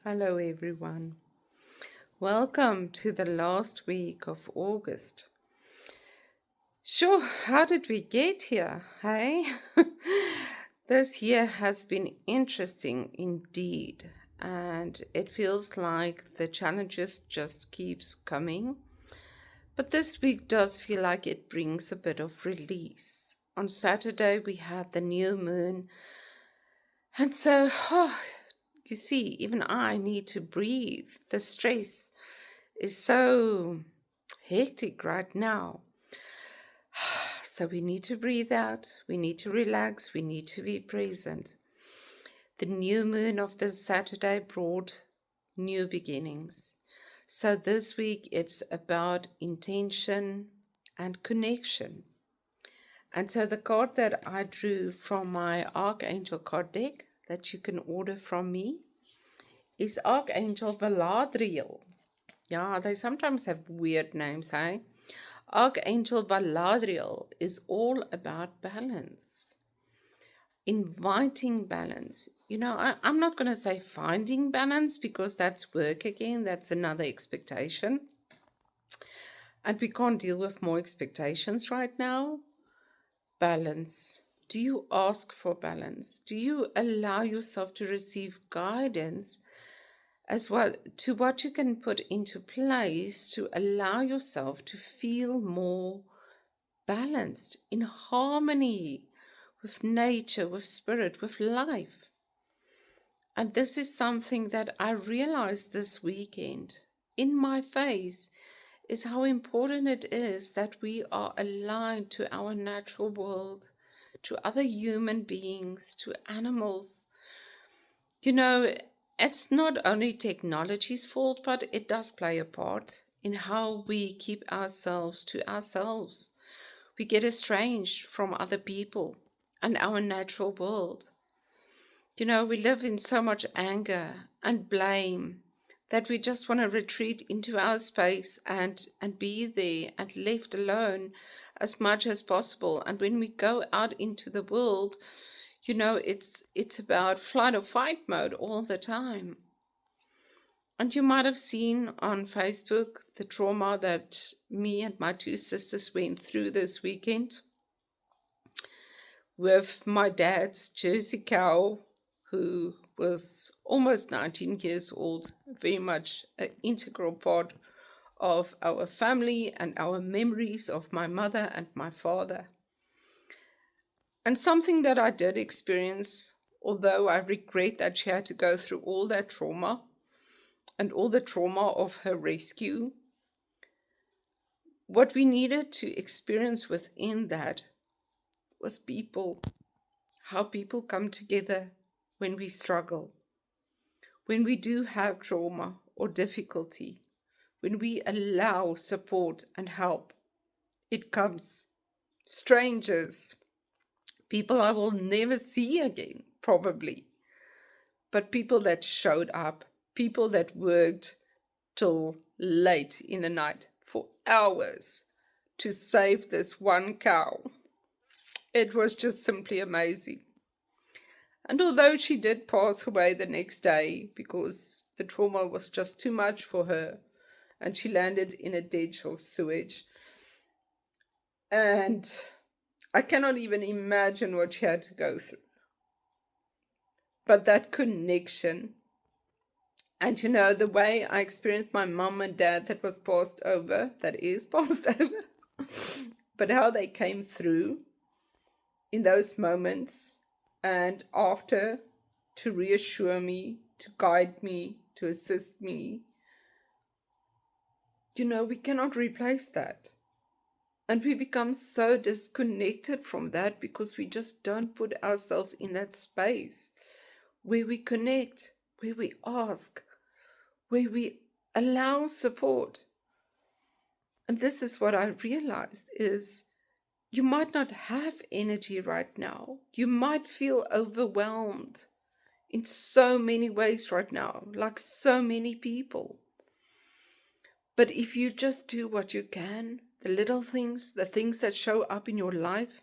Hello, everyone. Welcome to the last week of August. Sure, how did we get here, hey? This year has been interesting indeed, and it feels like the challenges just keeps coming. But this week does feel like it brings a bit of release. On Saturday, we had the new moon, and so, you see, even I need to breathe. The stress is so hectic right now. So we need to breathe out, we need to relax, we need to be present. The new moon of this Saturday brought new beginnings. So this week it's about intention and connection. And so the card that I drew from my Archangel card deck that you can order from me is Archangel Valadriel. Yeah, they sometimes have weird names, eh? Archangel Valadriel is all about balance, inviting balance. I'm not going to say finding balance because that's work again, that's another expectation. And we can't deal with more expectations right now. Balance. Do you ask for balance? Do you allow yourself to receive guidance as well to what you can put into place to allow yourself to feel more balanced, in harmony with nature, with spirit, with life? And this is something that I realized this weekend in my face, is how important it is that we are aligned to our natural world, to other human beings, to animals. It's not only technology's fault, but it does play a part in how we keep ourselves to ourselves. We get estranged from other people and our natural world. We live in so much anger and blame that we just want to retreat into our space and be there and left alone as much as possible. And when we go out into the world, it's about flight or fight mode all the time. And you might have seen on Facebook the trauma that me and my two sisters went through this weekend with my dad's Jersey cow, who was almost 19 years old, very much an integral part of our family and our memories of my mother and my father. And something that I did experience, although I regret that she had to go through all that trauma and all the trauma of her rescue, what we needed to experience within that was people, how people come together when we struggle, when we do have trauma or difficulty, when we allow support and help. It comes. Strangers, people I will never see again, probably, but people that showed up, people that worked till late in the night for hours to save this one cow. It was just simply amazing. And although she did pass away the next day because the trauma was just too much for her and she landed in a ditch of sewage, and I cannot even imagine what she had to go through. But that connection, and the way I experienced my mom and dad that is passed over, but how they came through in those moments and after to reassure me, to guide me, to assist me. We cannot replace that. And we become so disconnected from that because we just don't put ourselves in that space where we connect, where we ask, where we allow support. And this is what I realized is you might not have energy right now. You might feel overwhelmed in so many ways right now, like so many people. But if you just do what you can, the little things, the things that show up in your life,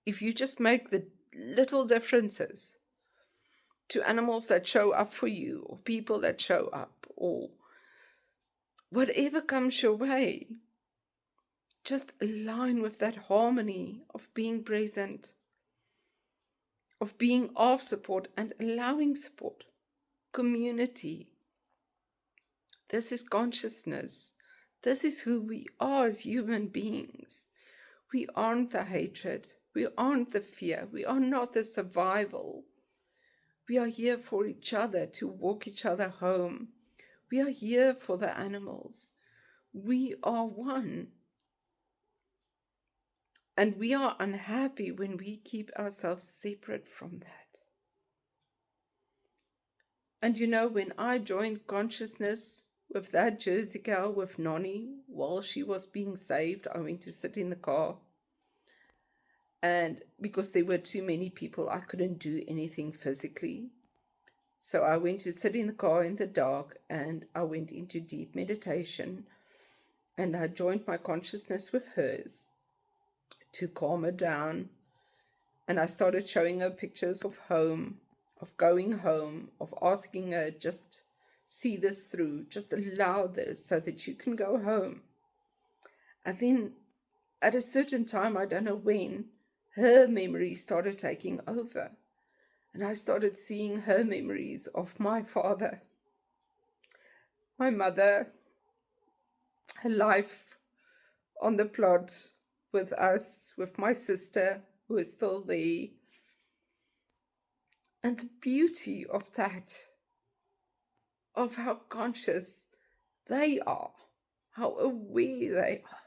if you just make the little differences, to animals that show up for you, or people that show up, or whatever comes your way. Just align with that harmony of being present, of being of support and allowing support. Community. This is consciousness. This is who we are as human beings. We aren't the hatred. We aren't the fear. We are not the survival. We are here for each other, to walk each other home. We are here for the animals. We are one. And we are unhappy when we keep ourselves separate from that. And you know, when I joined consciousness with that Jersey girl, with Nonnie, while she was being saved, I went to sit in the car. And because there were too many people, I couldn't do anything physically. So I went to sit in the car in the dark, and I went into deep meditation. And I joined my consciousness with hers to calm her down. And I started showing her pictures of home, of going home, of asking her, just see this through, just allow this so that you can go home. And then at a certain time, I don't know when, her memory started taking over. And I started seeing her memories of my father, my mother, her life on the plot with us, with my sister, who is still there. And the beauty of that, of how conscious they are, how aware they are.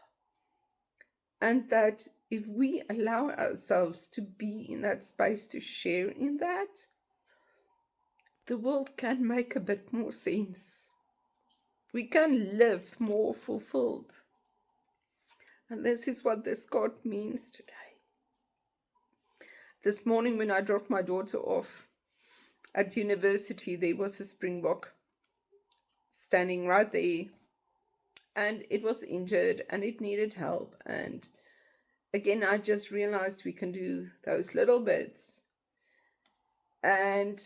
And that if we allow ourselves to be in that space, to share in that, the world can make a bit more sense. We can live more fulfilled. And this is what this God means today. This morning when I dropped my daughter off at university, there was a springbok standing right there. And it was injured and it needed help. And again, I just realized we can do those little bits. And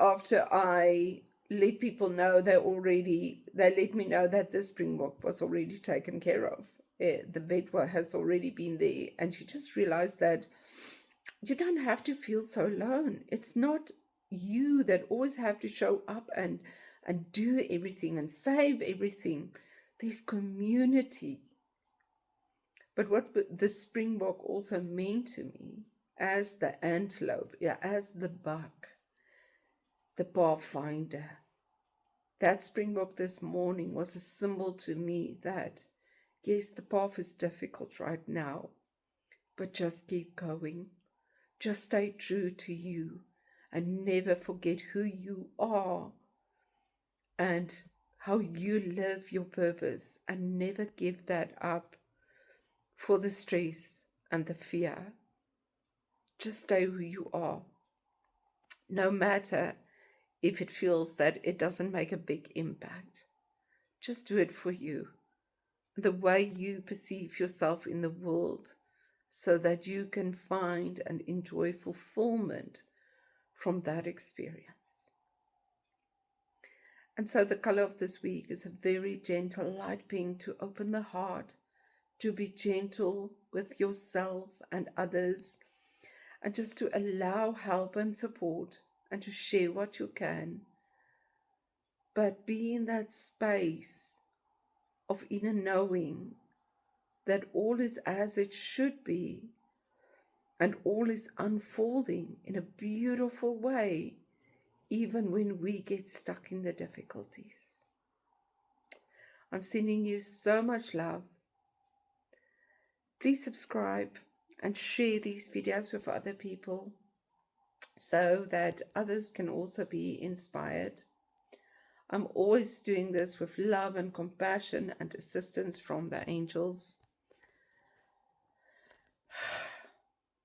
after I let people know, they let me know that the springbok was already taken care of. The vet has already been there. And you just realize that you don't have to feel so alone. It's not you that always have to show up and do everything and save everything. There's community. But what the springbok also meant to me, as the antelope, as the buck, the pathfinder, that springbok this morning was a symbol to me that, yes, the path is difficult right now, but just keep going. Just stay true to you and never forget who you are and how you live your purpose, and never give that up for the stress and the fear. Just stay who you are, no matter if it feels that it doesn't make a big impact. Just do it for you, the way you perceive yourself in the world, so that you can find and enjoy fulfillment from that experience. And so the color of this week is a very gentle light pink, to open the heart, to be gentle with yourself and others, and just to allow help and support and to share what you can. But be in that space of inner knowing that all is as it should be, and all is unfolding in a beautiful way, even when we get stuck in the difficulties. I'm sending you so much love. Please subscribe and share these videos with other people so that others can also be inspired. I'm always doing this with love and compassion and assistance from the angels.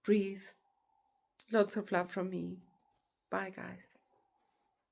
Breathe. Lots of love from me. Bye, guys.